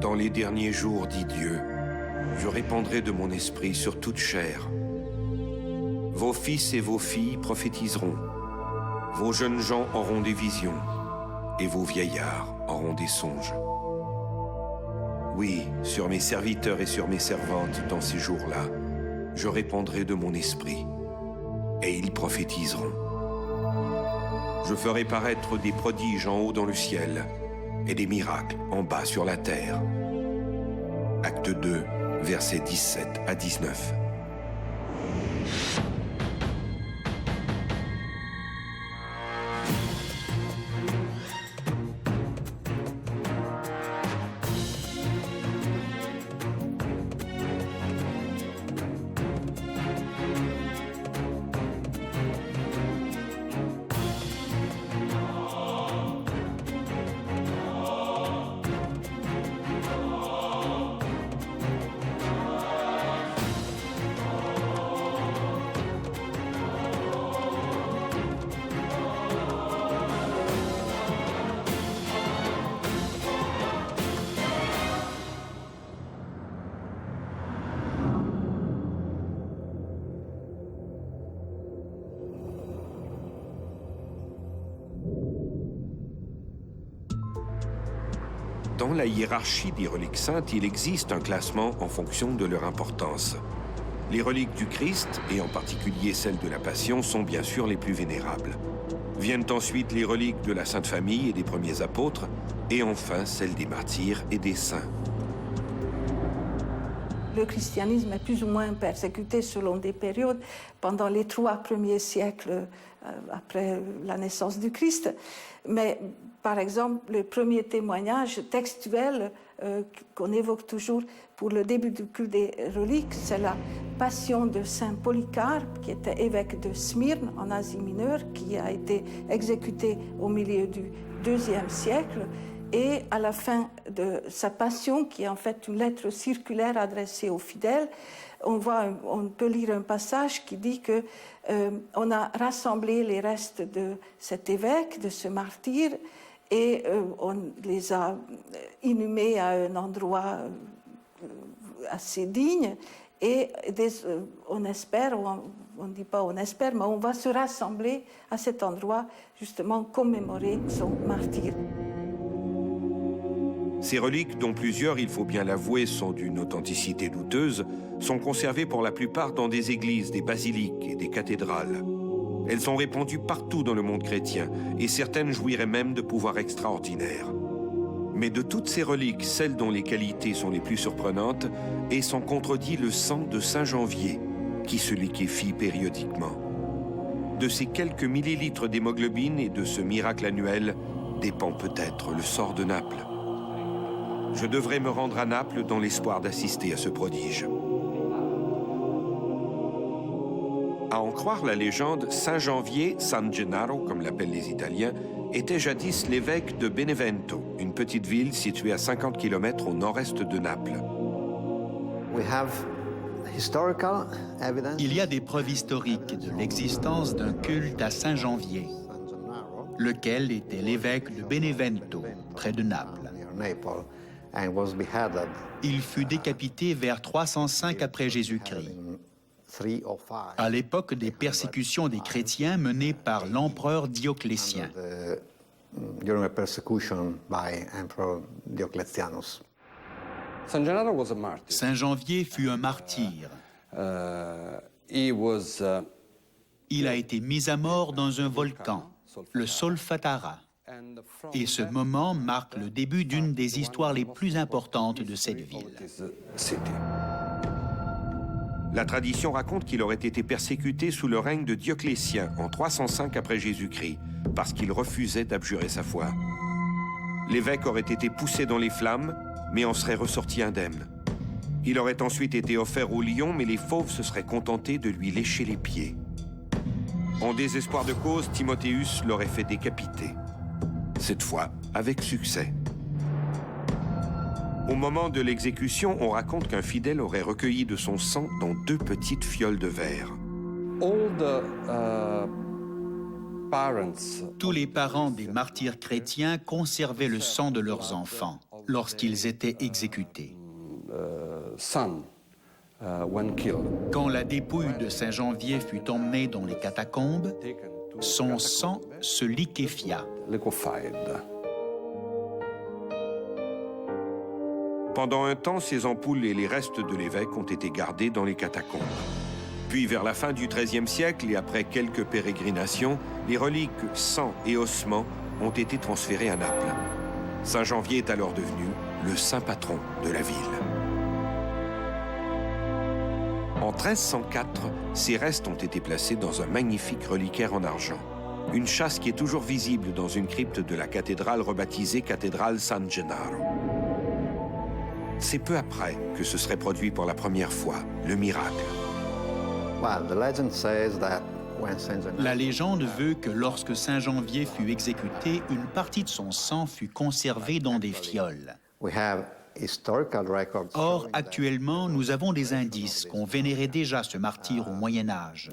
Dans les derniers jours, dit Dieu, je répandrai de mon esprit sur toute chair. Vos fils et vos filles prophétiseront. Vos jeunes gens auront des visions, et vos vieillards auront des songes. Oui, sur mes serviteurs et sur mes servantes dans ces jours-là, je répandrai de mon esprit, et ils prophétiseront. Je ferai paraître des prodiges en haut dans le ciel, et des miracles en bas sur la terre. Acte 2, versets 17 à 19. Dans la hiérarchie des reliques saintes, il existe un classement en fonction de leur importance. Les reliques du Christ, et en particulier celles de la Passion, sont bien sûr les plus vénérables. Viennent ensuite les reliques de la Sainte Famille et des premiers apôtres, et enfin celles des martyrs et des saints. Le christianisme est plus ou moins persécuté selon des périodes. Pendant les 3 premiers siècles après la naissance du Christ, mais par exemple, le premier témoignage textuel qu'on évoque toujours pour le début du culte des reliques, c'est la passion de saint Polycarpe, qui était évêque de Smyrne, en Asie mineure, qui a été exécuté au milieu du IIe siècle. Et à la fin de sa passion, qui est en fait une lettre circulaire adressée aux fidèles, on peut lire un passage qui dit que on a rassemblé les restes de cet évêque, de ce martyr, et on les a inhumés à un endroit assez digne. Et on espère, on ne dit pas on espère, mais on va se rassembler à cet endroit, justement commémorer son martyre. Ces reliques, dont plusieurs, il faut bien l'avouer, sont d'une authenticité douteuse, sont conservées pour la plupart dans des églises, des basiliques et des cathédrales. Elles sont répandues partout dans le monde chrétien, et certaines jouiraient même de pouvoirs extraordinaires. Mais de toutes ces reliques, celle dont les qualités sont les plus surprenantes est sans contredit le sang de Saint Janvier, qui se liquéfie périodiquement. De ces quelques millilitres d'hémoglobine et de ce miracle annuel dépend peut-être le sort de Naples. Je devrais me rendre à Naples dans l'espoir d'assister à ce prodige. À en croire la légende, Saint Janvier, San Gennaro, comme l'appellent les Italiens, était jadis l'évêque de Benevento, une petite ville située à 50 km au nord-est de Naples. Il y a des preuves historiques de l'existence d'un culte à Saint Janvier, lequel était l'évêque de Benevento, près de Naples. Il fut décapité vers 305 après Jésus-Christ, à l'époque des persécutions des chrétiens menées par l'empereur Dioclétien. Saint Janvier fut un martyr. Il a été mis à mort dans un volcan, le Solfatara. Et ce moment marque le début d'une des histoires les plus importantes de cette ville. La tradition raconte qu'il aurait été persécuté sous le règne de Dioclétien en 305 après Jésus-Christ, parce qu'il refusait d'abjurer sa foi. L'évêque aurait été poussé dans les flammes, mais en serait ressorti indemne. Il aurait ensuite été offert aux lions, mais les fauves se seraient contentés de lui lécher les pieds. En désespoir de cause, Timothéus l'aurait fait décapiter. Cette fois, avec succès. Au moment de l'exécution, on raconte qu'un fidèle aurait recueilli de son sang dans 2 petites fioles de verre. Tous les parents des martyrs chrétiens conservaient le sang de leurs enfants lorsqu'ils étaient exécutés. Quand la dépouille de Saint Janvier fut emmenée dans les catacombes, son sang se liquéfia. Pendant un temps, ces ampoules et les restes de l'évêque ont été gardés dans les catacombes. Puis, vers la fin du XIIIe siècle et après quelques pérégrinations, les reliques sang et ossements ont été transférées à Naples. Saint Janvier est alors devenu le saint patron de la ville. En 1304, ces restes ont été placés dans un magnifique reliquaire en argent. Une châsse qui est toujours visible dans une crypte de la cathédrale rebaptisée cathédrale San Gennaro. C'est peu après que se serait produit pour la première fois le miracle. La légende veut que lorsque Saint Janvier fut exécuté, une partie de son sang fut conservée dans des fioles. Or, actuellement, nous avons des indices qu'on vénérait déjà ce martyr au Moyen Âge.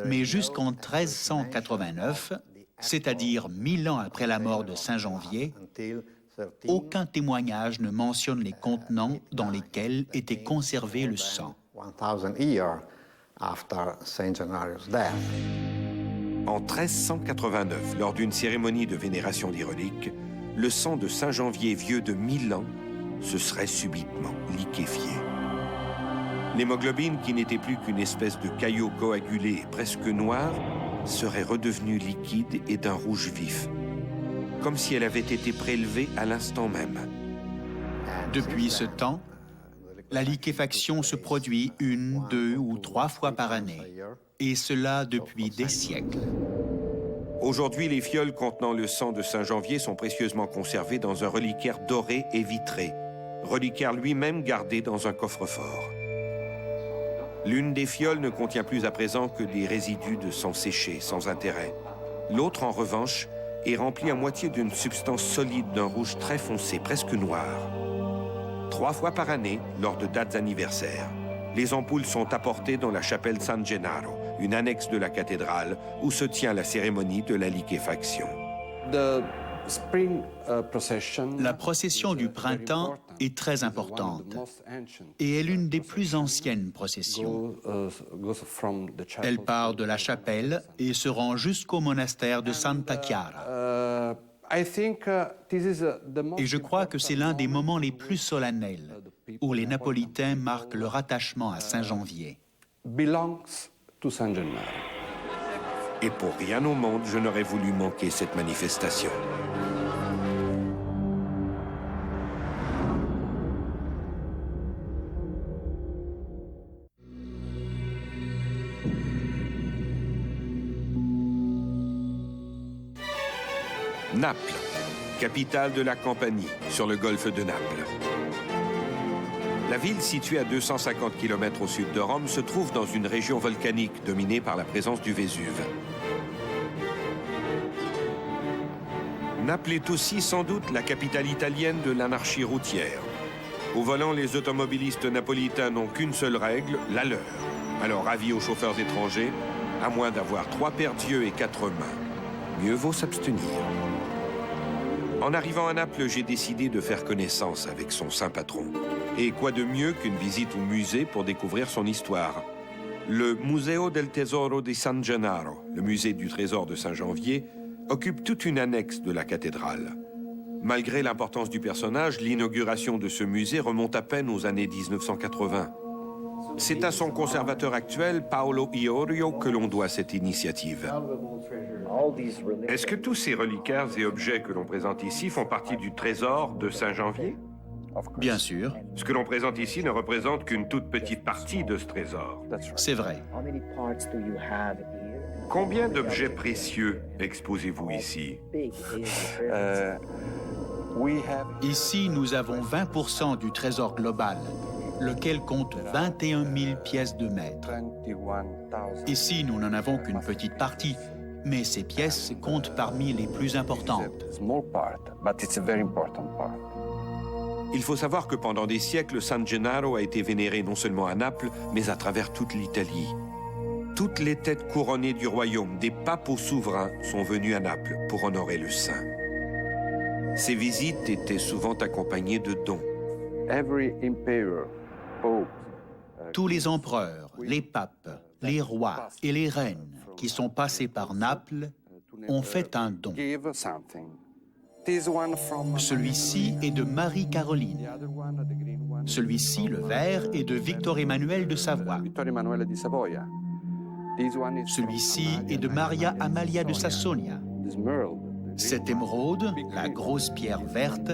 Mais jusqu'en 1389, c'est-à-dire 1000 ans après la mort de Saint Janvier, aucun témoignage ne mentionne les contenants dans lesquels était conservé le sang. En 1389, lors d'une cérémonie de vénération des reliques, le sang de Saint Janvier vieux de 1000 ans se serait subitement liquéfié. L'hémoglobine, qui n'était plus qu'une espèce de caillot coagulé et presque noir, serait redevenue liquide et d'un rouge vif, comme si elle avait été prélevée à l'instant même. Depuis ce temps, la liquéfaction se produit 1, 2 ou 3 fois par année, et cela depuis des siècles. Aujourd'hui, les fioles contenant le sang de Saint Janvier sont précieusement conservées dans un reliquaire doré et vitré, reliquaire lui-même gardé dans un coffre-fort. L'une des fioles ne contient plus à présent que des résidus de sang séché, sans intérêt. L'autre, en revanche, est remplie à moitié d'une substance solide d'un rouge très foncé, presque noir. 3 fois par année, lors de dates anniversaires, les ampoules sont apportées dans la chapelle San Gennaro, une annexe de la cathédrale où se tient la cérémonie de la liquéfaction. La procession du printemps est très importante et est l'une des plus anciennes processions. Elle part de la chapelle et se rend jusqu'au monastère de Santa Chiara. Et je crois que c'est l'un des moments les plus solennels où les Napolitains marquent leur attachement à Saint Janvier. Et pour rien au monde, je n'aurais voulu manquer cette manifestation. Naples, capitale de la Campanie, sur le golfe de Naples. La ville, située à 250 km au sud de Rome, se trouve dans une région volcanique dominée par la présence du Vésuve. Naples est aussi sans doute la capitale italienne de l'anarchie routière. Au volant, les automobilistes napolitains n'ont qu'une seule règle, la leur. Alors avis aux chauffeurs étrangers, à moins d'avoir 3 paires d'yeux et 4 mains, mieux vaut s'abstenir. En arrivant à Naples, j'ai décidé de faire connaissance avec son saint patron. Et quoi de mieux qu'une visite au musée pour découvrir son histoire? Le Museo del Tesoro di San Gennaro, le musée du trésor de Saint-Janvier, occupe toute une annexe de la cathédrale. Malgré l'importance du personnage, l'inauguration de ce musée remonte à peine aux années 1980. C'est à son conservateur actuel, Paolo Iorio, que l'on doit cette initiative. Est-ce que tous ces reliquaires et objets que l'on présente ici font partie du trésor de Saint-Janvier? Bien sûr. Ce que l'on présente ici ne représente qu'une toute petite partie de ce trésor. C'est vrai. Combien d'objets précieux exposez-vous ici? Ici, nous avons 20% du trésor global, lequel compte 21 000 pièces de maître. Ici, nous n'en avons qu'une petite partie, mais ces pièces comptent parmi les plus importantes. Il faut savoir que pendant des siècles, San Gennaro a été vénéré non seulement à Naples, mais à travers toute l'Italie. Toutes les têtes couronnées du royaume, des papes aux souverains, sont venues à Naples pour honorer le saint. Ces visites étaient souvent accompagnées de dons. Tous les empereurs, les papes, les rois et les reines qui sont passés par Naples ont fait un don. Celui-ci est de Marie-Caroline. Celui-ci, le vert, est de Victor Emmanuel de Savoie. Celui-ci est de Maria Amalia de Sassonia. Cette émeraude, la grosse pierre verte,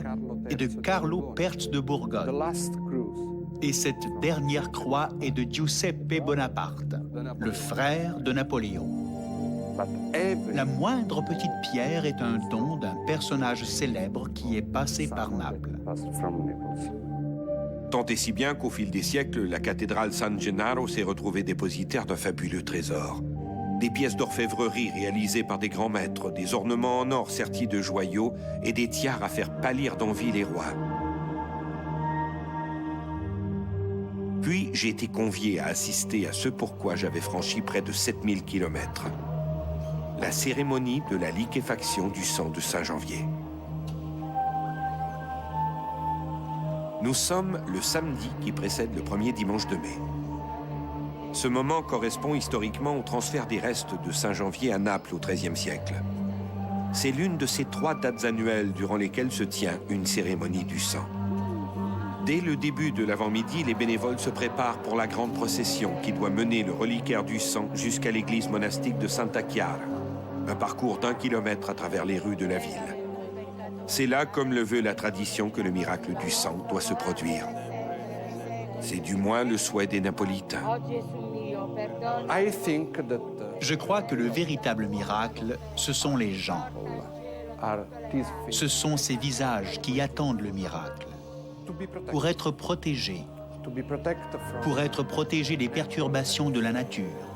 est de Carlo Perz de Bourgogne. Et cette dernière croix est de Giuseppe Bonaparte, le frère de Napoléon. La moindre petite pierre est un don d'un personnage célèbre qui est passé par Naples. Tant et si bien qu'au fil des siècles, la cathédrale San Gennaro s'est retrouvée dépositaire d'un fabuleux trésor. Des pièces d'orfèvrerie réalisées par des grands maîtres, des ornements en or sertis de joyaux et des tiares à faire pâlir d'envie les rois. Puis j'ai été convié à assister à ce pourquoi j'avais franchi près de 7000 kilomètres. La cérémonie de la liquéfaction du sang de Saint-Janvier. Nous sommes le samedi qui précède le premier dimanche de mai. Ce moment correspond historiquement au transfert des restes de Saint-Janvier à Naples au XIIIe siècle. C'est l'une de ces 3 dates annuelles durant lesquelles se tient une cérémonie du sang. Dès le début de l'avant-midi, les bénévoles se préparent pour la grande procession qui doit mener le reliquaire du sang jusqu'à l'église monastique de Santa Chiara, un parcours d'1 kilomètre à travers les rues de la ville. C'est là, comme le veut la tradition, que le miracle du sang doit se produire. C'est du moins le souhait des Napolitains. Je crois que le véritable miracle, ce sont les gens. Ce sont ces visages qui attendent le miracle. Pour être protégés des perturbations de la nature.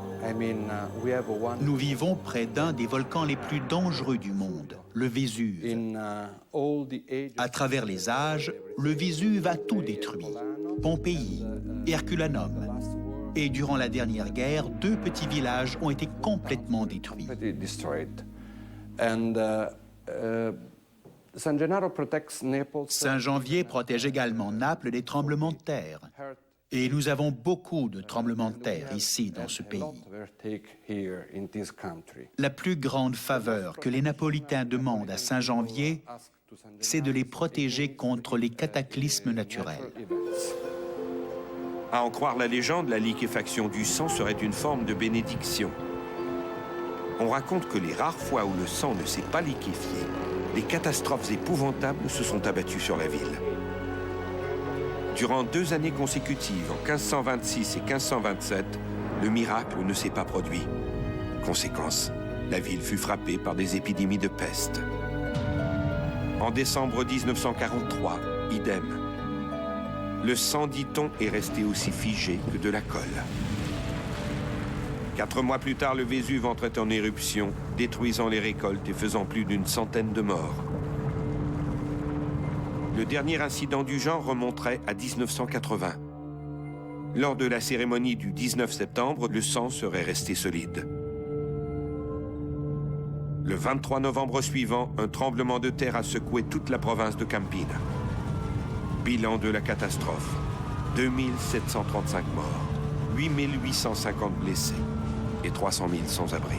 Nous vivons près d'un des volcans les plus dangereux du monde, le Vésuve. À travers les âges, le Vésuve a tout détruit. Pompéi, Herculanum. Et durant la dernière guerre, 2 petits villages ont été complètement détruits. Saint-Janvier protège également Naples des tremblements de terre. Et nous avons beaucoup de tremblements de terre ici, dans ce pays. La plus grande faveur que les Napolitains demandent à Saint-Janvier, c'est de les protéger contre les cataclysmes naturels. À en croire la légende, la liquéfaction du sang serait une forme de bénédiction. On raconte que les rares fois où le sang ne s'est pas liquéfié, des catastrophes épouvantables se sont abattues sur la ville. Durant 2 années consécutives, en 1526 et 1527, le miracle ne s'est pas produit. Conséquence, la ville fut frappée par des épidémies de peste. En décembre 1943, idem. Le sang, dit-on, est resté aussi figé que de la colle. 4 mois plus tard, le Vésuve entrait en éruption, détruisant les récoltes et faisant plus d'une centaine de morts. Le dernier incident du genre remonterait à 1980. Lors de la cérémonie du 19 septembre, le sang serait resté solide. Le 23 novembre suivant, un tremblement de terre a secoué toute la province de Campina. Bilan de la catastrophe, 2735 morts, 8850 blessés et 300 000 sans-abri.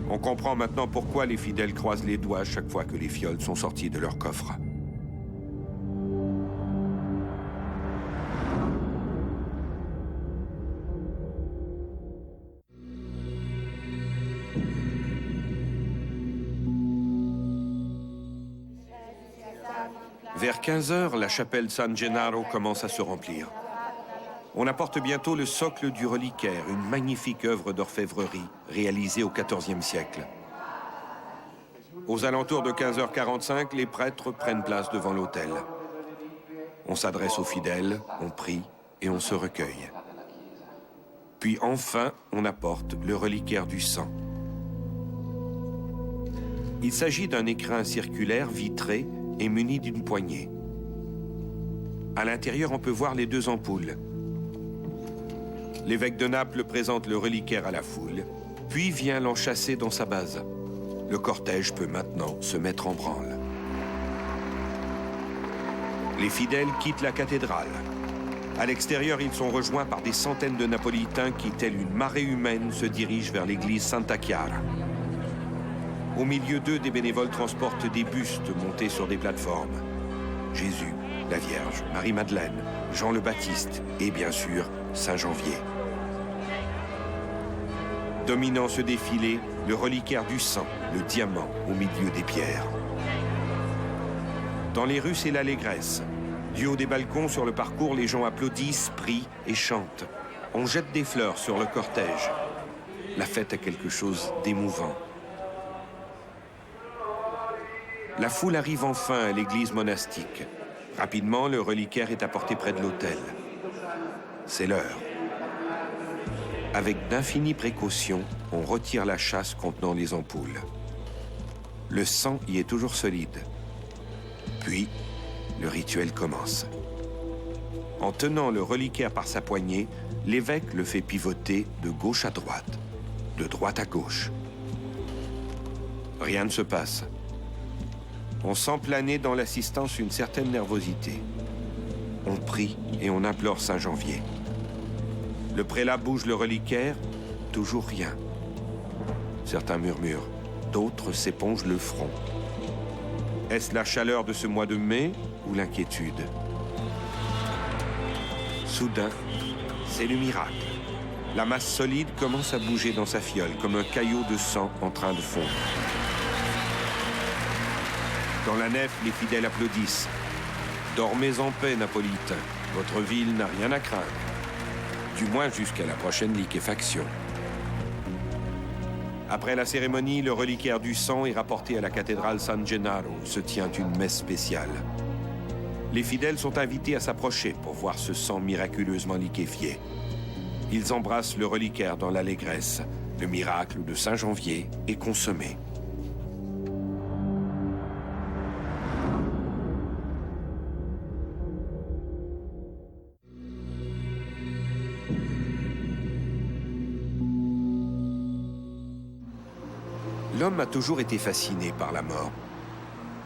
On comprend maintenant pourquoi les fidèles croisent les doigts chaque fois que les fioles sont sorties de leur coffre. Vers 15 heures, la chapelle San Gennaro commence à se remplir. On apporte bientôt le socle du reliquaire, une magnifique œuvre d'orfèvrerie réalisée au XIVe siècle. Aux alentours de 15h45, les prêtres prennent place devant l'autel. On s'adresse aux fidèles, on prie et on se recueille. Puis enfin, on apporte le reliquaire du sang. Il s'agit d'un écrin circulaire vitré et muni d'une poignée. À l'intérieur, on peut voir les 2 ampoules. L'évêque de Naples présente le reliquaire à la foule, puis vient l'enchasser dans sa base. Le cortège peut maintenant se mettre en branle. Les fidèles quittent la cathédrale. À l'extérieur, ils sont rejoints par des centaines de Napolitains qui, telle une marée humaine, se dirigent vers l'église Santa Chiara. Au milieu d'eux, des bénévoles transportent des bustes montés sur des plateformes. Jésus, la Vierge, Marie-Madeleine, Jean le Baptiste et bien sûr, Saint-Janvier. Dominant ce défilé, le reliquaire du sang, le diamant au milieu des pierres. Dans les rues, c'est l'allégresse. Du haut des balcons, sur le parcours, les gens applaudissent, prient et chantent. On jette des fleurs sur le cortège. La fête a quelque chose d'émouvant. La foule arrive enfin à l'église monastique. Rapidement, le reliquaire est apporté près de l'autel. C'est l'heure. Avec d'infinies précautions, on retire la châsse contenant les ampoules. Le sang y est toujours solide. Puis, le rituel commence. En tenant le reliquaire par sa poignée, l'évêque le fait pivoter de gauche à droite, de droite à gauche. Rien ne se passe. On sent planer dans l'assistance une certaine nervosité. On prie et on implore Saint-Janvier. Le prélat bouge le reliquaire, toujours rien. Certains murmurent, d'autres s'épongent le front. Est-ce la chaleur de ce mois de mai ou l'inquiétude? Soudain, c'est le miracle. La masse solide commence à bouger dans sa fiole, comme un caillot de sang en train de fondre. Dans la nef, les fidèles applaudissent. Dormez en paix, Napolitains. Votre ville n'a rien à craindre. Du moins jusqu'à la prochaine liquéfaction. Après la cérémonie, le reliquaire du sang est rapporté à la cathédrale San Gennaro, où se tient une messe spéciale. Les fidèles sont invités à s'approcher pour voir ce sang miraculeusement liquéfié. Ils embrassent le reliquaire dans l'allégresse. Le miracle de Saint-Janvier est consommé. L'homme a toujours été fasciné par la mort.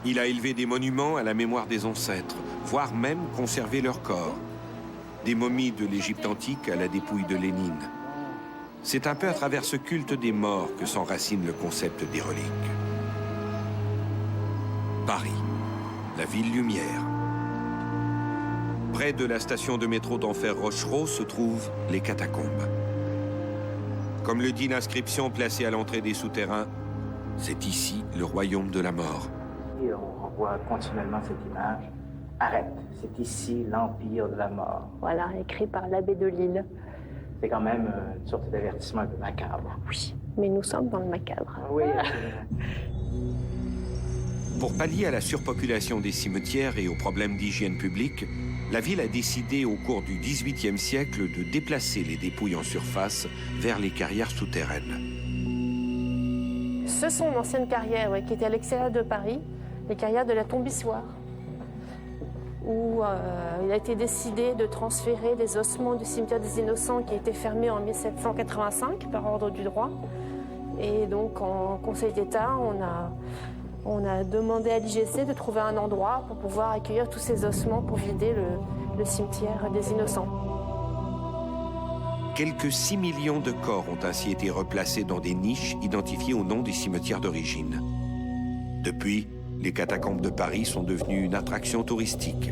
Il a élevé des monuments à la mémoire des ancêtres, voire même conservé leurs corps. Des momies de l'Égypte antique à la dépouille de Lénine. C'est un peu à travers ce culte des morts que s'enracine le concept des reliques. Paris, la ville lumière. Près de la station de métro d'Enfer Rochereau se trouvent les catacombes. Comme le dit l'inscription placée à l'entrée des souterrains, c'est ici le royaume de la mort. Et on revoit continuellement cette image. Arrête, c'est ici l'empire de la mort. Voilà, écrit par l'abbé de Lille. C'est quand même une sorte d'avertissement un peu macabre. Oui, mais nous sommes dans le macabre. Oui. Pour pallier à la surpopulation des cimetières et aux problèmes d'hygiène publique, la ville a décidé au cours du XVIIIe siècle de déplacer les dépouilles en surface vers les carrières souterraines. Ce sont d'anciennes carrières qui étaient à l'extérieur de Paris, les carrières de la Tombissoire, où il a été décidé de transférer les ossements du cimetière des Innocents qui était fermé en 1785 par ordre du droit. Et donc en Conseil d'État, on a demandé à l'IGC de trouver un endroit pour pouvoir accueillir tous ces ossements pour vider le cimetière des Innocents. Quelques 6 millions de corps ont ainsi été replacés dans des niches identifiées au nom des cimetières d'origine. Depuis, les catacombes de Paris sont devenues une attraction touristique.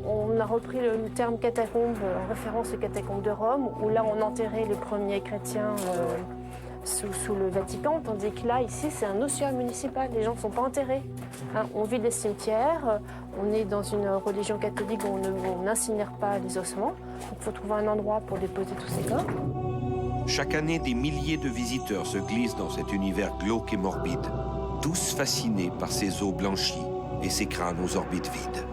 On a repris le terme catacombe en référence aux catacombes de Rome, où là on enterrait les premiers chrétiens sous le Vatican, tandis que là, ici, c'est un ossuaire municipal. Les gens ne sont pas enterrés. On vide les cimetières, on est dans une religion catholique où on n'incinère pas les ossements. Donc il faut trouver un endroit pour déposer tous ces corps. Chaque année, des milliers de visiteurs se glissent dans cet univers glauque et morbide, tous fascinés par ces os blanchis et ces crânes aux orbites vides.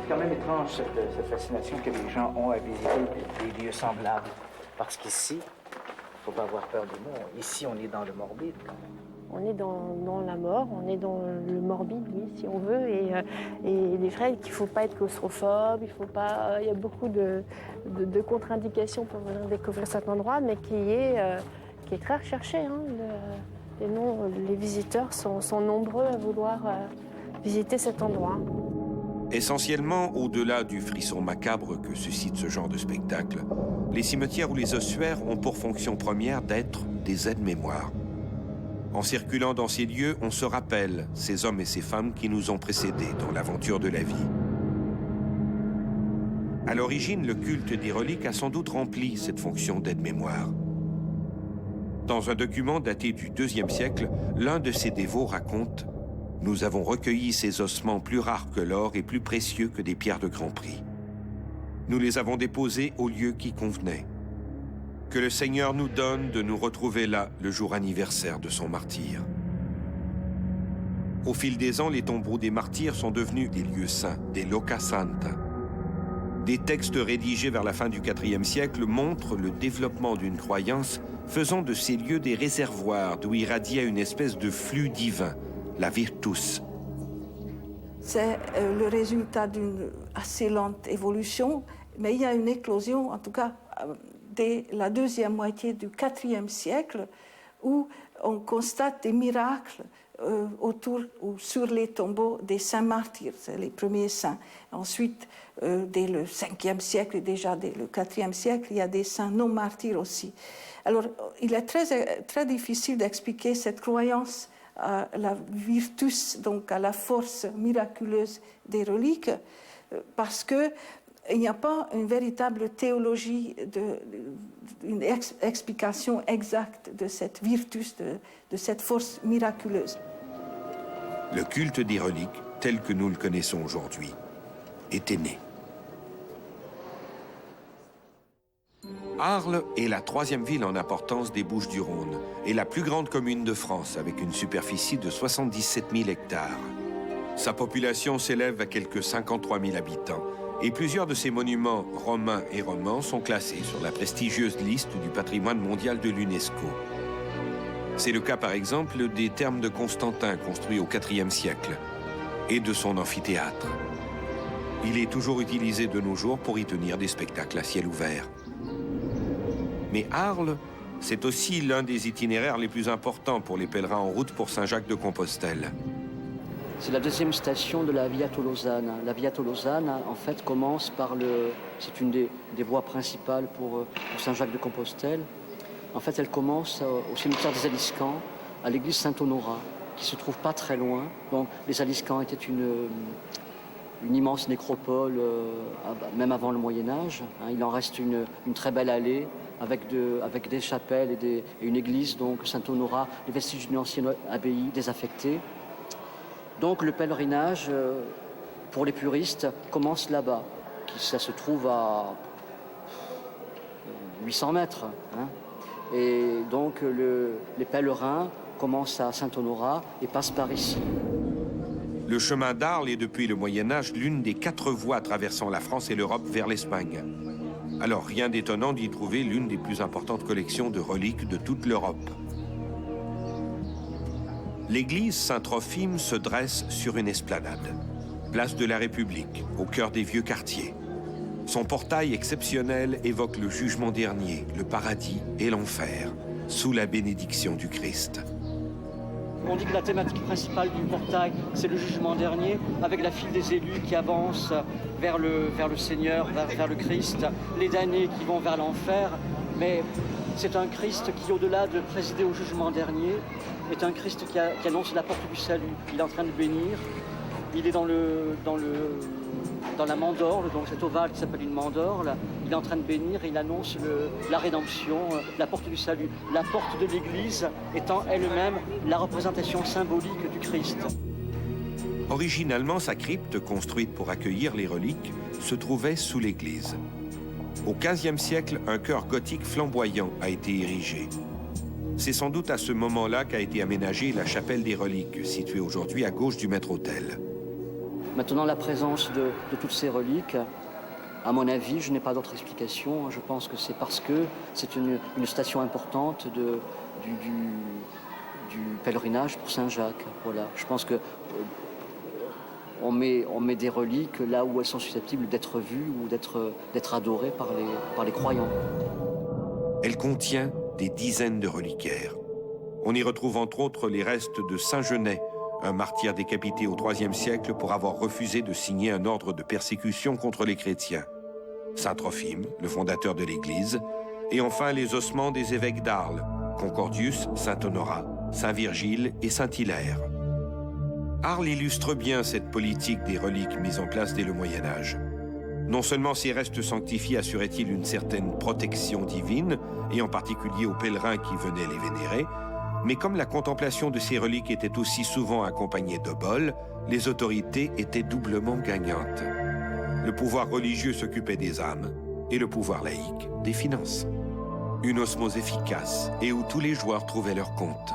C'est quand même étrange cette fascination que les gens ont à visiter des lieux semblables. Parce qu'ici, il ne faut pas avoir peur du mot. Ici, on est dans le morbide quand même. On est dans la mort, on est dans le morbide, oui, si on veut. Et il est vrai qu'il ne faut pas être claustrophobe, il y a beaucoup de contre-indications pour venir découvrir cet endroit, mais qui est très recherché. Hein. Les visiteurs sont nombreux à vouloir visiter cet endroit. Essentiellement, au-delà du frisson macabre que suscite ce genre de spectacle, les cimetières ou les ossuaires ont pour fonction première d'être des aides-mémoires. En circulant dans ces lieux, on se rappelle ces hommes et ces femmes qui nous ont précédés dans l'aventure de la vie. À l'origine, le culte des reliques a sans doute rempli cette fonction d'aide-mémoire. Dans un document daté du IIe siècle, l'un de ces dévots raconte « Nous avons recueilli ces ossements plus rares que l'or et plus précieux que des pierres de grand prix. Nous les avons déposés au lieu qui convenait. Que le Seigneur nous donne de nous retrouver là le jour anniversaire de son martyre. » Au fil des ans, les tombeaux des martyrs sont devenus des lieux saints, des loca santa. Des textes rédigés vers la fin du IVe siècle montrent le développement d'une croyance faisant de ces lieux des réservoirs d'où irradia une espèce de flux divin, la virtus. C'est le résultat d'une assez lente évolution, mais il y a une éclosion, en tout cas dès la deuxième moitié du IVe siècle, où on constate des miracles autour ou sur les tombeaux des saints martyrs, c'est les premiers saints. Ensuite, dès le 5e siècle et déjà dès le 4e siècle, il y a des saints non martyrs aussi. Alors, il est très difficile d'expliquer cette croyance à la virtus, donc à la force miraculeuse des reliques, parce qu'il n'y a pas une véritable théologie, une explication exacte de cette virtus, de cette force miraculeuse. Le culte des reliques, tel que nous le connaissons aujourd'hui, était né. Arles est la troisième ville en importance des Bouches-du-Rhône et la plus grande commune de France, avec une superficie de 77 000 hectares. Sa population s'élève à quelques 53 000 habitants et plusieurs de ses monuments romains et romans sont classés sur la prestigieuse liste du patrimoine mondial de l'UNESCO. C'est le cas par exemple des thermes de Constantin construits au IVe siècle et de son amphithéâtre. Il est toujours utilisé de nos jours pour y tenir des spectacles à ciel ouvert. Mais Arles, c'est aussi l'un des itinéraires les plus importants pour les pèlerins en route pour Saint-Jacques-de-Compostelle. C'est la deuxième station de la Via Tolosane. La Via Tolosane, en fait, commence par c'est une des voies principales pour Saint-Jacques-de-Compostelle. En fait, elle commence au cimetière des Aliscamps, à l'église Saint-Honorat, qui se trouve pas très loin. Donc, les Aliscamps étaient une immense nécropole, même avant le Moyen-Âge. Il en reste une très belle allée avec des chapelles et une église, donc Saint-Honorat, les vestiges d'une ancienne abbaye désaffectée. Donc le pèlerinage, pour les puristes, commence là-bas. Ça se trouve à 800 mètres. Et donc les pèlerins commencent à Saint-Honorat et passent par ici. Le chemin d'Arles est depuis le Moyen-Âge l'une des 4 voies traversant la France et l'Europe vers l'Espagne. Alors rien d'étonnant d'y trouver l'une des plus importantes collections de reliques de toute l'Europe. L'église Saint-Trophime se dresse sur une esplanade, place de la République, au cœur des vieux quartiers. Son portail exceptionnel évoque le jugement dernier, le paradis et l'enfer, sous la bénédiction du Christ. On dit que la thématique principale du portail, c'est le jugement dernier, avec la file des élus qui avancent vers le Seigneur, vers le Christ, les damnés qui vont vers l'enfer. Mais c'est un Christ qui, au-delà de présider au jugement dernier, est un Christ qui annonce la porte du salut. Il est en train de bénir. Il est dans la mandorle, donc cet ovale qui s'appelle une mandorle. Il est en train de bénir et il annonce la rédemption, la porte du salut. La porte de l'Église étant elle-même la représentation symbolique du Christ. Originalement, sa crypte, construite pour accueillir les reliques, se trouvait sous l'église. Au XVe siècle, un chœur gothique flamboyant a été érigé. C'est sans doute à ce moment-là qu'a été aménagée la chapelle des reliques, située aujourd'hui à gauche du maître-autel. Maintenant, la présence de toutes ces reliques, à mon avis, je n'ai pas d'autre explication. Je pense que c'est parce que c'est une station importante pèlerinage pour Saint-Jacques. Voilà. Je pense que on met des reliques là où elles sont susceptibles d'être vues ou d'être adorées par les croyants. Elle contient des dizaines de reliquaires. On y retrouve entre autres les restes de Saint Genet, un martyr décapité au IIIe siècle pour avoir refusé de signer un ordre de persécution contre les chrétiens. Saint Trophime, le fondateur de l'Église, et enfin les ossements des évêques d'Arles, Concordius, Saint Honorat, Saint Virgile et Saint Hilaire. Arles illustre bien cette politique des reliques mise en place dès le Moyen Âge. Non seulement ces restes sanctifiés assuraient-ils une certaine protection divine, et en particulier aux pèlerins qui venaient les vénérer, mais comme la contemplation de ces reliques était aussi souvent accompagnée d'oboles, les autorités étaient doublement gagnantes. Le pouvoir religieux s'occupait des âmes et le pouvoir laïque des finances. Une osmose efficace et où tous les joueurs trouvaient leur compte.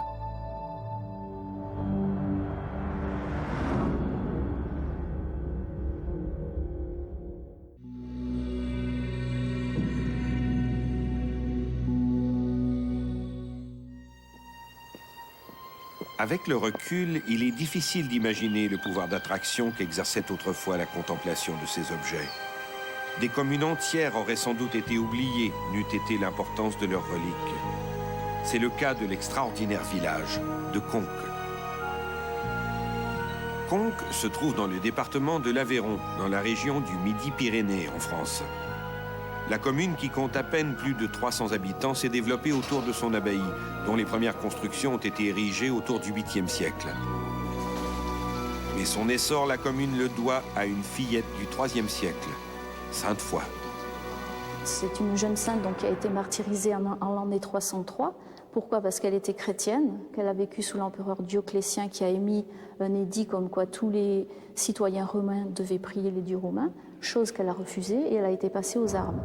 Avec le recul, il est difficile d'imaginer le pouvoir d'attraction qu'exerçait autrefois la contemplation de ces objets. Des communes entières auraient sans doute été oubliées, n'eût été l'importance de leurs reliques. C'est le cas de l'extraordinaire village de Conques. Conques se trouve dans le département de l'Aveyron, dans la région du Midi-Pyrénées en France. La commune, qui compte à peine plus de 300 habitants, s'est développée autour de son abbaye, dont les premières constructions ont été érigées autour du 8e siècle. Mais son essor, la commune le doit à une fillette du 3e siècle, Sainte-Foy. C'est une jeune sainte donc, qui a été martyrisée en l'année 303. Pourquoi? Parce qu'elle était chrétienne, qu'elle a vécu sous l'empereur Dioclétien qui a émis un édit comme quoi tous les citoyens romains devaient prier les dieux romains, chose qu'elle a refusée et elle a été passée aux armes.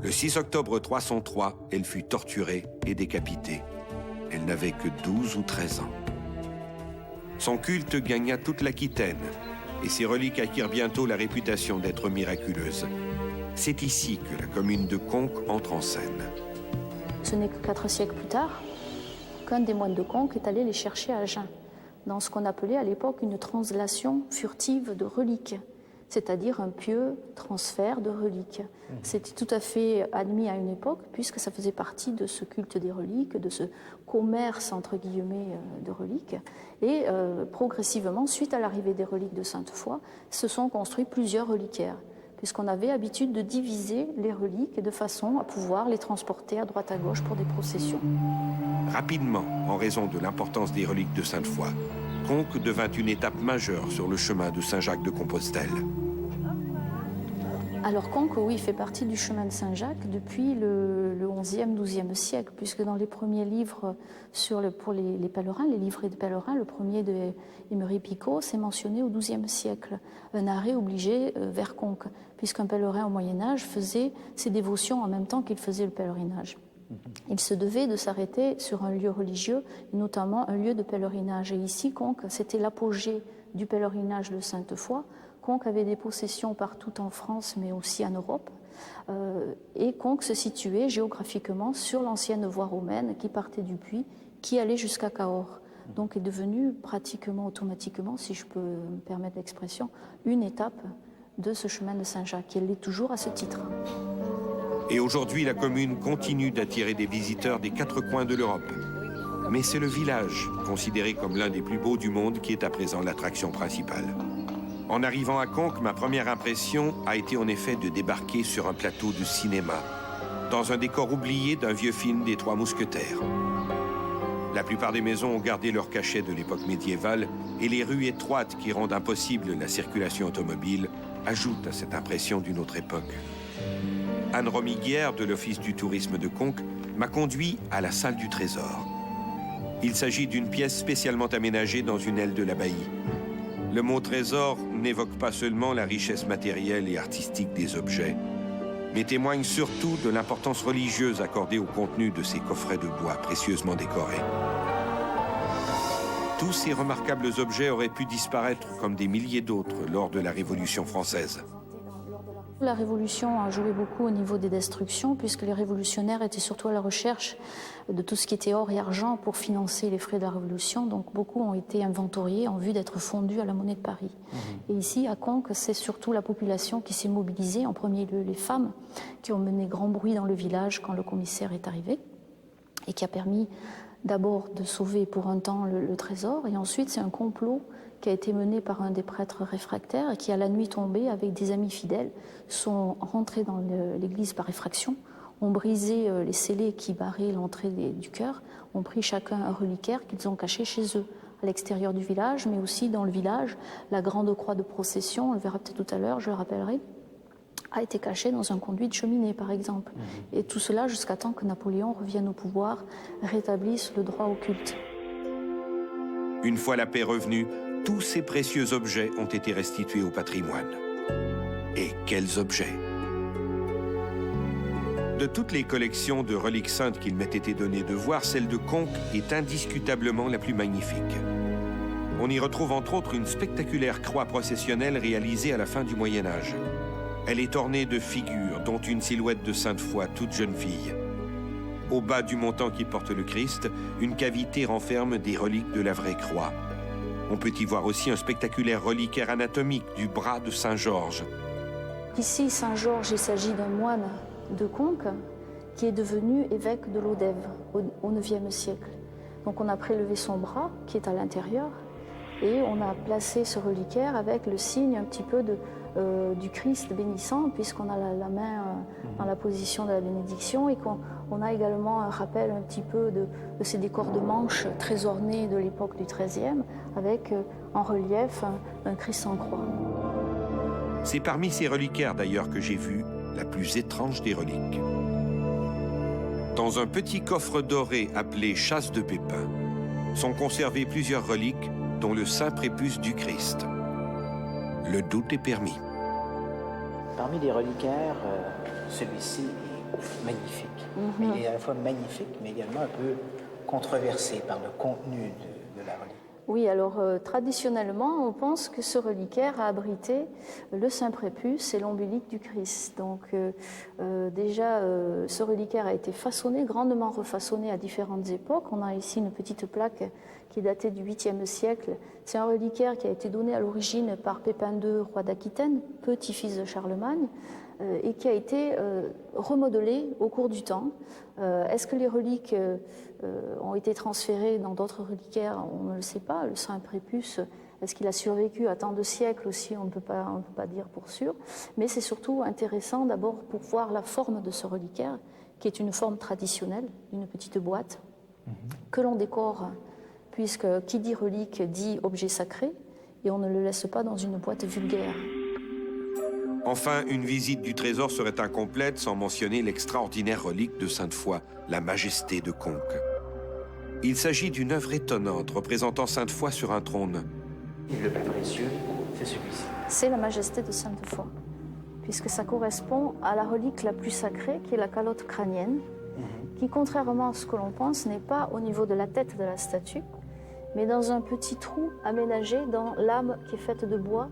Le 6 octobre 303, elle fut torturée et décapitée. Elle n'avait que 12 ou 13 ans. Son culte gagna toute l'Aquitaine et ses reliques acquirent bientôt la réputation d'être miraculeuses. C'est ici que la commune de Conques entre en scène. Ce n'est que 4 siècles plus tard qu'un des moines de Conques est allé les chercher à Agen, dans ce qu'on appelait à l'époque une translation furtive de reliques, c'est-à-dire un pieux transfert de reliques. C'était tout à fait admis à une époque, puisque ça faisait partie de ce culte des reliques, de ce commerce, entre guillemets, de reliques. Et progressivement, suite à l'arrivée des reliques de Sainte-Foy, se sont construits plusieurs reliquaires, puisqu'on avait habitude de diviser les reliques de façon à pouvoir les transporter à droite à gauche pour des processions. Rapidement, en raison de l'importance des reliques de Sainte-Foy, Conques devint une étape majeure sur le chemin de Saint-Jacques de Compostelle. Alors Conques, oui, fait partie du chemin de Saint-Jacques depuis le 11e, 12e siècle, puisque dans les premiers livres pour les pèlerins, les livrets de pèlerins, le premier de Emery Picot, c'est mentionné au 12e siècle, un arrêt obligé vers Conques, puisqu'un pèlerin au Moyen-Âge faisait ses dévotions en même temps qu'il faisait le pèlerinage. Il se devait de s'arrêter sur un lieu religieux, et notamment un lieu de pèlerinage. Et ici, Conques, c'était l'apogée du pèlerinage de Sainte-Foy. Conques avait des possessions partout en France, mais aussi en Europe. Et Conques se situait géographiquement sur l'ancienne voie romaine qui partait du Puy, qui allait jusqu'à Cahors. Donc est devenue pratiquement automatiquement, si je peux me permettre l'expression, une étape de ce chemin de Saint-Jacques. Et elle l'est toujours à ce titre. Et aujourd'hui, la commune continue d'attirer des visiteurs des 4 coins de l'Europe. Mais c'est le village, considéré comme l'un des plus beaux du monde, qui est à présent l'attraction principale. En arrivant à Conques, ma première impression a été en effet de débarquer sur un plateau de cinéma, dans un décor oublié d'un vieux film des 3 Mousquetaires. La plupart des maisons ont gardé leur cachet de l'époque médiévale et les rues étroites qui rendent impossible la circulation automobile ajoutent à cette impression d'une autre époque. Anne Romiguière, de l'Office du tourisme de Conques, m'a conduit à la salle du trésor. Il s'agit d'une pièce spécialement aménagée dans une aile de l'abbaye. Le mot trésor n'évoque pas seulement la richesse matérielle et artistique des objets, mais témoigne surtout de l'importance religieuse accordée au contenu de ces coffrets de bois précieusement décorés. Tous ces remarquables objets auraient pu disparaître comme des milliers d'autres lors de la Révolution française. La Révolution a joué beaucoup au niveau des destructions, puisque les révolutionnaires étaient surtout à la recherche de tout ce qui était or et argent pour financer les frais de la Révolution. Donc beaucoup ont été inventoriés en vue d'être fondus à la monnaie de Paris. Et ici, à Conques, c'est surtout la population qui s'est mobilisée, en premier lieu les femmes, qui ont mené grand bruit dans le village quand le commissaire est arrivé, et qui a permis d'abord de sauver pour un temps le trésor, et ensuite c'est un complot qui a été mené par un des prêtres réfractaires et qui, à la nuit tombée, avec des amis fidèles, sont rentrés dans l'église par effraction, ont brisé les scellés qui barraient l'entrée du chœur, ont pris chacun un reliquaire qu'ils ont caché chez eux, à l'extérieur du village, mais aussi dans le village. La grande croix de procession, on le verra peut-être tout à l'heure, je le rappellerai, a été cachée dans un conduit de cheminée, par exemple. Et tout cela jusqu'à temps que Napoléon revienne au pouvoir, rétablisse le droit au culte. Une fois la paix revenue, tous ces précieux objets ont été restitués au patrimoine. Et quels objets! De toutes les collections de reliques saintes qu'il m'ait été donné de voir, celle de Conques est indiscutablement la plus magnifique. On y retrouve entre autres une spectaculaire croix processionnelle réalisée à la fin du Moyen-Âge. Elle est ornée de figures, dont une silhouette de Sainte Foy, toute jeune fille. Au bas du montant qui porte le Christ, une cavité renferme des reliques de la vraie croix. On peut y voir aussi un spectaculaire reliquaire anatomique du bras de Saint-Georges. Ici, Saint-Georges, il s'agit d'un moine de Conques qui est devenu évêque de Lodève au IXe siècle. Donc on a prélevé son bras qui est à l'intérieur et on a placé ce reliquaire avec le signe un petit peu du Christ bénissant, puisqu'on a la main dans la position de la bénédiction, et qu'on a également un rappel un petit peu de ces décors de manches très ornés de l'époque du XIIIe, avec en relief un Christ en croix. C'est parmi ces reliquaires d'ailleurs que j'ai vu la plus étrange des reliques. Dans un petit coffre doré appelé chasse de pépins, sont conservées plusieurs reliques, dont le saint prépuce du Christ. Le doute est permis. Parmi les reliquaires, celui-ci est magnifique. Il est à la fois magnifique, mais également un peu controversé par le contenu de la relique. Oui, alors traditionnellement, on pense que ce reliquaire a abrité le saint prépuce et l'ombilique du Christ. Donc déjà, ce reliquaire a été façonné, grandement refaçonné à différentes époques. On a ici une petite plaque qui est datée du 8e siècle. C'est un reliquaire qui a été donné à l'origine par Pépin II, roi d'Aquitaine, petit-fils de Charlemagne, et qui a été remodelé au cours du temps. Est-ce que les reliques ont été transférées dans d'autres reliquaires? On ne le sait pas. Le saint prépuce, est-ce qu'il a survécu à tant de siècles aussi? On ne peut pas dire pour sûr. Mais c'est surtout intéressant d'abord pour voir la forme de ce reliquaire, qui est une forme traditionnelle, une petite boîte, que l'on décore, puisque qui dit relique dit objet sacré, et on ne le laisse pas dans une boîte vulgaire. Enfin, une visite du trésor serait incomplète sans mentionner l'extraordinaire relique de Sainte Foy, la Majesté de Conques. Il s'agit d'une œuvre étonnante représentant Sainte Foy sur un trône. Et le plus précieux, c'est celui-ci. C'est la Majesté de Sainte Foy, puisque ça correspond à la relique la plus sacrée, qui est la calotte crânienne, qui, contrairement à ce que l'on pense, n'est pas au niveau de la tête de la statue, mais dans un petit trou aménagé dans l'âme qui est faite de bois,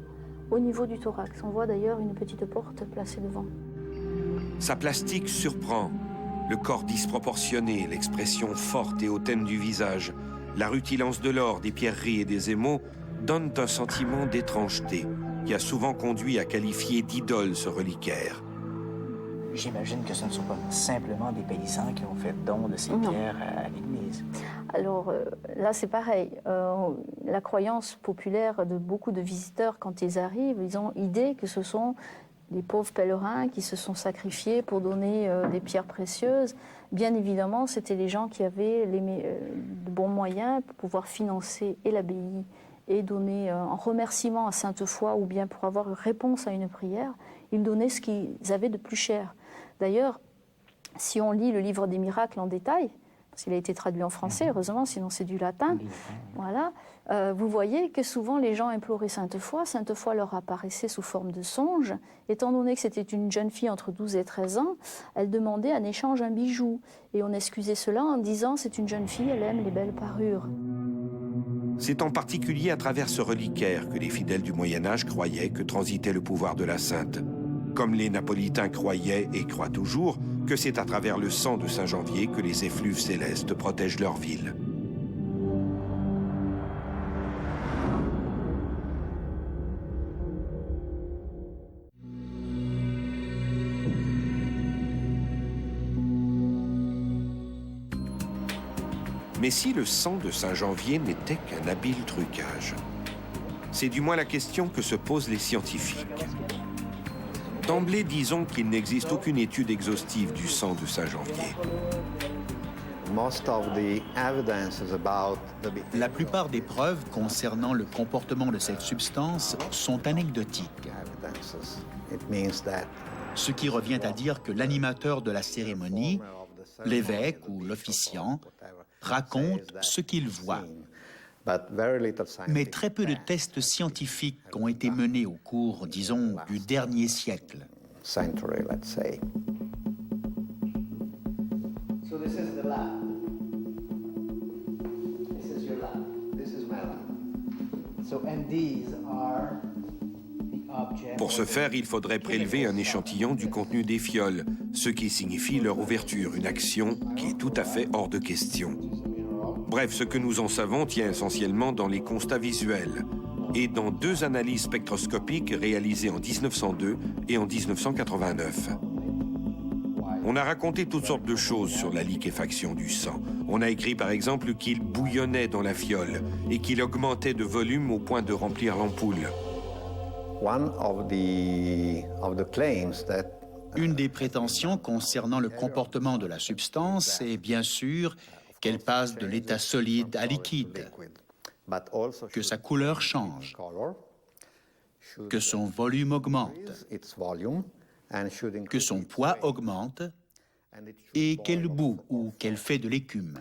au niveau du thorax. On voit d'ailleurs une petite porte placée devant. Sa plastique surprend. Le corps disproportionné, l'expression forte et hautaine du visage, la rutilance de l'or, des pierreries et des émaux donnent un sentiment d'étrangeté qui a souvent conduit à qualifier d'idole ce reliquaire. J'imagine que ce ne sont pas simplement des paysans qui ont fait don de ces pierres à l'Église. Alors là, c'est pareil. La croyance populaire de beaucoup de visiteurs, quand ils arrivent, ils ont idée que ce sont les pauvres pèlerins qui se sont sacrifiés pour donner des pierres précieuses. Bien évidemment, c'était les gens qui avaient de bons moyens pour pouvoir financer et l'abbaye et donner en remerciement à Sainte Foy, ou bien pour avoir une réponse à une prière, ils donnaient ce qu'ils avaient de plus cher. D'ailleurs, si on lit le livre des miracles en détail, parce qu'il a été traduit en français, heureusement, sinon c'est du latin, voilà, vous voyez que souvent les gens imploraient Sainte Foy. Sainte Foy leur apparaissait sous forme de songe. Étant donné que c'était une jeune fille entre 12 et 13 ans, elle demandait en échange un bijou. Et on excusait cela en disant « c'est une jeune fille, elle aime les belles parures ». C'est en particulier à travers ce reliquaire que les fidèles du Moyen-Âge croyaient que transitait le pouvoir de la sainte. comme les Napolitains croyaient et croient toujours que c'est à travers le sang de Saint-Janvier que les effluves célestes protègent leur ville. Mais si le sang de Saint-Janvier n'était qu'un habile trucage? C'est du moins la question que se posent les scientifiques. D'emblée, disons qu'il n'existe aucune étude exhaustive du sang de Saint-Janvier. La plupart des preuves concernant le comportement de cette substance sont anecdotiques. Ce qui revient à dire que l'animateur de la cérémonie, l'évêque ou l'officiant, raconte ce qu'il voit. Mais très peu de tests scientifiques ont été menés au cours, disons, du dernier siècle. So this is the lab. This is your lab. This is my lab. So and these are the objects. Pour ce faire, il faudrait prélever un échantillon du contenu des fioles, ce qui signifie leur ouverture, une action qui est tout à fait hors de question. Bref, ce que nous en savons tient essentiellement dans les constats visuels et dans 2 analyses spectroscopiques réalisées en 1902 et en 1989. On a raconté toutes sortes de choses sur la liquéfaction du sang. On a écrit par exemple qu'il bouillonnait dans la fiole et qu'il augmentait de volume au point de remplir l'ampoule. Une des prétentions concernant le comportement de la substance est bien sûr qu'elle passe de l'état solide à liquide, que sa couleur change, que son volume augmente, que son poids augmente et qu'elle bout ou qu'elle fait de l'écume.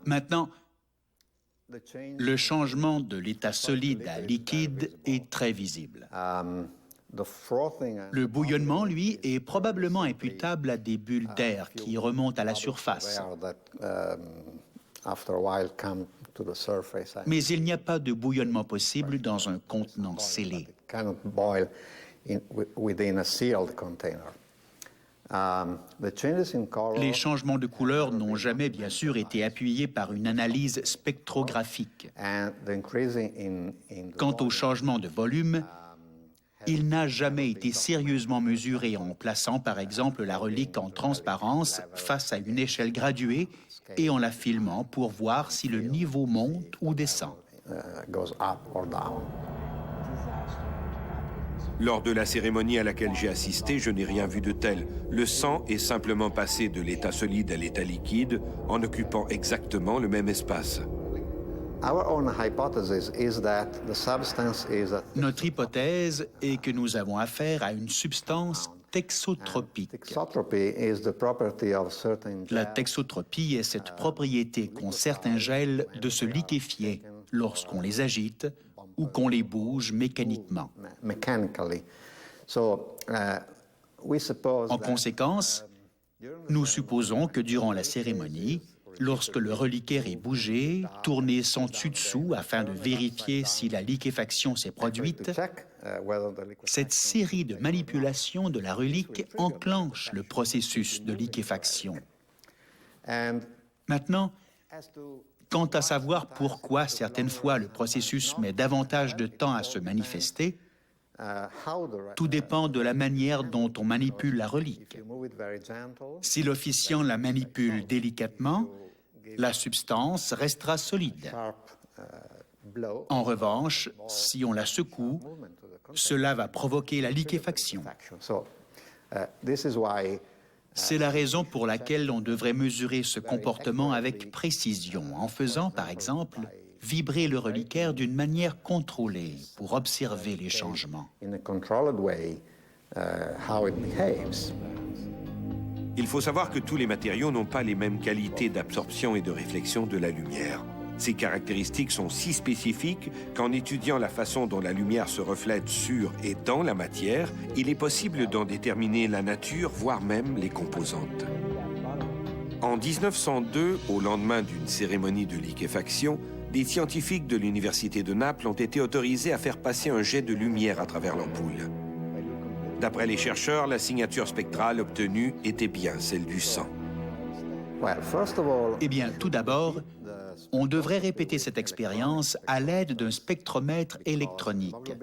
Maintenant, le changement de l'état solide à liquide est très visible. Le bouillonnement, lui, est probablement imputable à des bulles d'air qui remontent à la surface. Mais il n'y a pas de bouillonnement possible dans un contenant scellé. Les changements de couleur n'ont jamais, bien sûr, été appuyés par une analyse spectrographique. Quant au changement de volume, il n'a jamais été sérieusement mesuré en plaçant, par exemple, la relique en transparence face à une échelle graduée et en la filmant pour voir si le niveau monte ou descend. Lors de la cérémonie à laquelle j'ai assisté, je n'ai rien vu de tel. Le sang est simplement passé de l'état solide à l'état liquide en occupant exactement le même espace. Notre hypothèse est que nous avons affaire à une substance texotropique. La texotropie est cette propriété qu'ont certains gels de se liquéfier lorsqu'on les agite ou qu'on les bouge mécaniquement. En conséquence, nous supposons que durant la cérémonie, lorsque le reliquaire est bougé, tourné sans dessus-dessous afin de vérifier si la liquéfaction s'est produite, cette série de manipulations de la relique enclenche le processus de liquéfaction. Maintenant, quant à savoir pourquoi certaines fois le processus met davantage de temps à se manifester, tout dépend de la manière dont on manipule la relique. Si l'officiant la manipule délicatement, la substance restera solide. En revanche, si on la secoue, cela va provoquer la liquéfaction. C'est la raison pour laquelle on devrait mesurer ce comportement avec précision, en faisant, par exemple, vibrer le reliquaire d'une manière contrôlée pour observer les changements. Il faut savoir que tous les matériaux n'ont pas les mêmes qualités d'absorption et de réflexion de la lumière. Ces caractéristiques sont si spécifiques qu'en étudiant la façon dont la lumière se reflète sur et dans la matière, il est possible d'en déterminer la nature, voire même les composantes. En 1902, au lendemain d'une cérémonie de liquéfaction, des scientifiques de l'Université de Naples ont été autorisés à faire passer un jet de lumière à travers l'ampoule. D'après les chercheurs, la signature spectrale obtenue était bien celle du sang. Eh bien, tout d'abord, on devrait répéter cette expérience à l'aide d'un spectromètre électronique,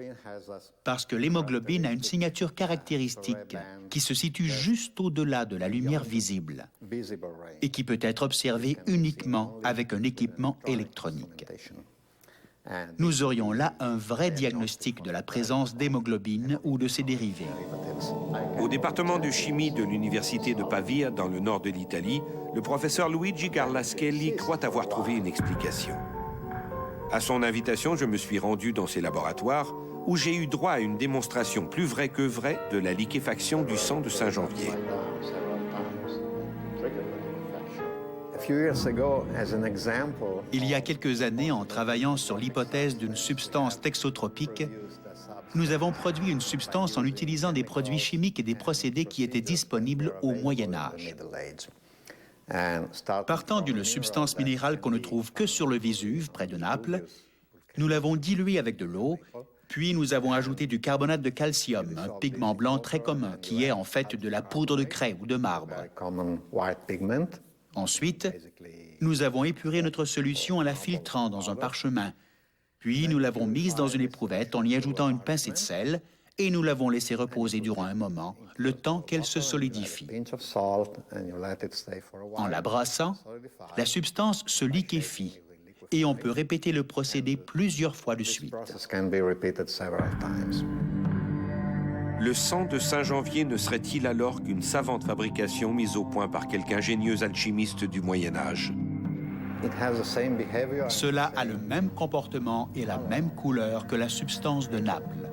parce que l'hémoglobine a une signature caractéristique qui se situe juste au-delà de la lumière visible et qui peut être observée uniquement avec un équipement électronique. Nous aurions là un vrai diagnostic de la présence d'hémoglobine ou de ses dérivés. Au département de chimie de l'université de Pavia, dans le nord de l'Italie, le professeur Luigi Garlaschelli croit avoir trouvé une explication. À son invitation, je me suis rendu dans ses laboratoires où j'ai eu droit à une démonstration plus vraie que vraie de la liquéfaction du sang de Saint-Janvier. Il y a quelques années, en travaillant sur l'hypothèse d'une substance texotropique, nous avons produit une substance en utilisant des produits chimiques et des procédés qui étaient disponibles au Moyen Âge. Partant d'une substance minérale qu'on ne trouve que sur le Vésuve, près de Naples, nous l'avons diluée avec de l'eau, puis nous avons ajouté du carbonate de calcium, un pigment blanc très commun, qui est en fait de la poudre de craie ou de marbre. Ensuite, nous avons épuré notre solution en la filtrant dans un parchemin. Puis nous l'avons mise dans une éprouvette en y ajoutant une pincée de sel et nous l'avons laissée reposer durant un moment, le temps qu'elle se solidifie. En la brassant, la substance se liquéfie et on peut répéter le procédé plusieurs fois de suite. Le sang de Saint-Janvier ne serait-il alors qu'une savante fabrication mise au point par quelque ingénieux alchimiste du Moyen Âge? Cela a le même comportement et la même couleur que la substance de Naples.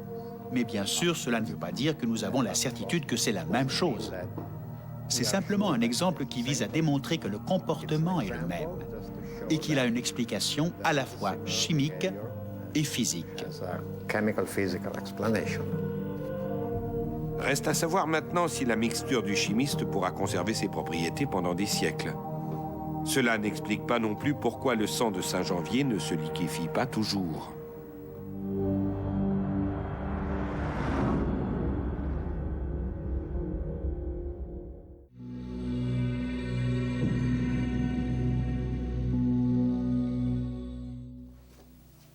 Mais bien sûr, cela ne veut pas dire que nous avons la certitude que c'est la même chose. C'est simplement un exemple qui vise à démontrer que le comportement est le même et qu'il a une explication à la fois chimique et physique. Reste à savoir maintenant si la mixture du chimiste pourra conserver ses propriétés pendant des siècles. Cela n'explique pas non plus pourquoi le sang de Saint-Janvier ne se liquéfie pas toujours.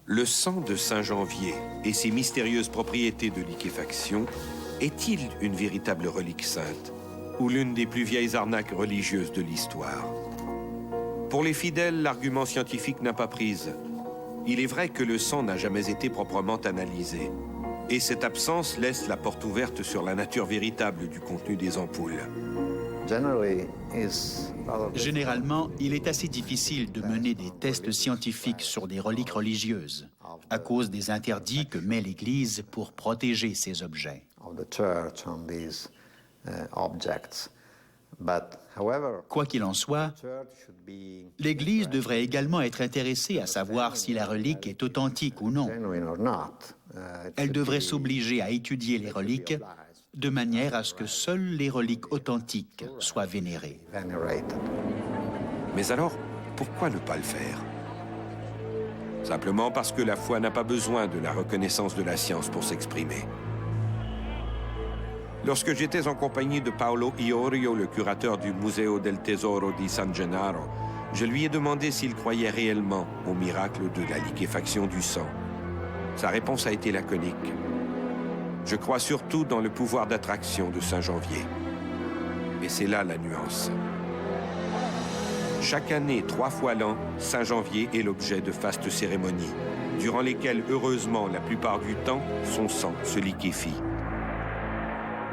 Le sang de Saint-Janvier et ses mystérieuses propriétés de liquéfaction est-il une véritable relique sainte ou l'une des plus vieilles arnaques religieuses de l'histoire? Pour les fidèles, l'argument scientifique n'a pas prise. Il est vrai que le sang n'a jamais été proprement analysé. Et cette absence laisse la porte ouverte sur la nature véritable du contenu des ampoules. Généralement, il est assez difficile de mener des tests scientifiques sur des reliques religieuses à cause des interdits que met l'Église pour protéger ces objets. Quoi qu'il en soit, l'Église devrait également être intéressée à savoir si la relique est authentique ou non. Elle devrait s'obliger à étudier les reliques de manière à ce que seules les reliques authentiques soient vénérées. Mais alors, pourquoi ne pas le faire? Simplement parce que la foi n'a pas besoin de la reconnaissance de la science pour s'exprimer. Lorsque j'étais en compagnie de Paolo Iorio, le curateur du Museo del Tesoro di San Gennaro, je lui ai demandé s'il croyait réellement au miracle de la liquéfaction du sang. Sa réponse a été laconique. Je crois surtout dans le pouvoir d'attraction de Saint-Janvier. Et c'est là la nuance. Chaque année, 3 fois l'an, Saint-Janvier est l'objet de fastes cérémonies, durant lesquelles, heureusement, la plupart du temps, son sang se liquéfie.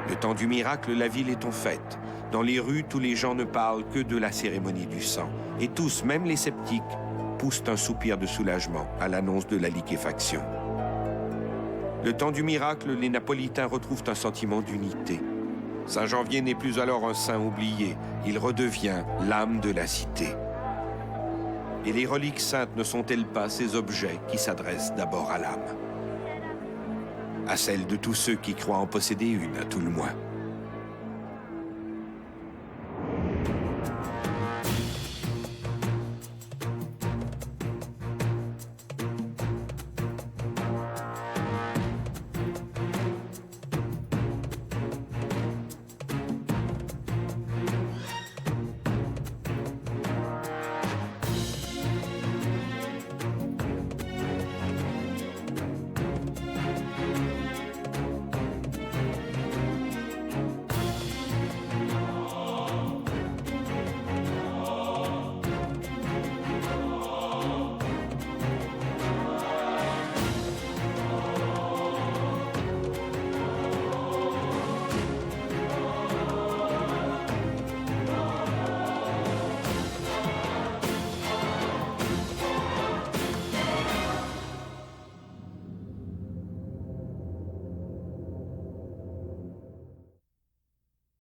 Le temps du miracle, la ville est en fête. Dans les rues, tous les gens ne parlent que de la cérémonie du sang. Et tous, même les sceptiques, poussent un soupir de soulagement à l'annonce de la liquéfaction. Le temps du miracle, les Napolitains retrouvent un sentiment d'unité. Saint-Janvier n'est plus alors un saint oublié, il redevient l'âme de la cité. Et les reliques saintes ne sont-elles pas ces objets qui s'adressent d'abord à l'âme? À celle de tous ceux qui croient en posséder une, à tout le moins.